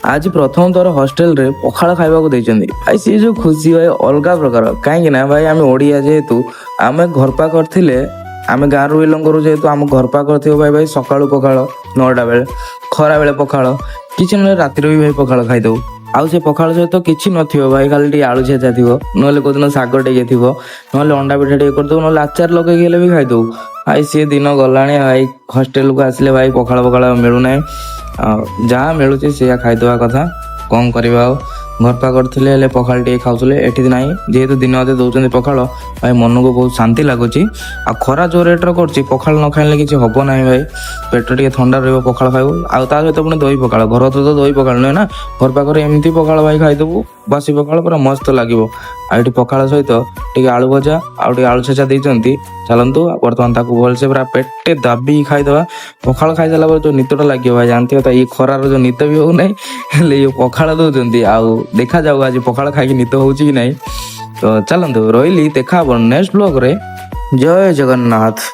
आज प्रथम थर हॉस्टेल रे पखाड़ खाइबा को देइछन्ती भाई सी जो खुशी भाई अलगा प्रकार कहीं ना भाई आम ओडिया जेहेतु आम घर पा करथिले आम गाँव रु बिलंग करू जेहेतु आम घर पा करथिबो भाई भाई सकाळु पखाड़ 9टा बेले खरा बेले पखाड़ किछि न रातिर भी भाई पखाड़ खाइदउ आउ से पखाड़ सहित किछि नथिबो भाई खाली टी आलू छेचा थिबो नहले कोदिन साग टे थिबो नहले अंडा पिठा टे करदउ नहले आचार लगे गेले भी खाइदउ भाई सी दिन गलाणी भाई हॉस्टेल को आसले भाई पखाड़ पखाड़ मिलू ना जहाँ मिलूची से खाईदवा कथा कौन करवा घर पा करते पखाड़ टे खाऊले एठी ना जेहेतु दिन अधे दौरान पखाड़ भाई मन को बहुत शांति लगुच आ खरा जो रेट्र कर पखाड़ न खाइले किसी हम ना भाई पेट टे ठंडा रही पखाड़ खाइबू आ सहित पुणी दही पखाड़ घर तो दही पखाड़ नुहे ना घर पाखे एमती पखाड़ भाई खाईदेबू बासी पखाड़ पूरा मस्त लगे आठ पखाड़ सहित टे आलू भजा आलू छेचा देती चलतु बर्तमान भलसे पूरा पेटे दाबी खाईदवा पखाड़ खाई सारा जो निदटा लगे भाई जानते तो ये खरार जो निद भी हो ना ये पखाड़ दौरान आउ देखा जाऊ आज पखाड़ खाई निद हो कि नहीं तो चलतु रही देखा नेक्स्ट ब्लॉग रे जय जगन्नाथ।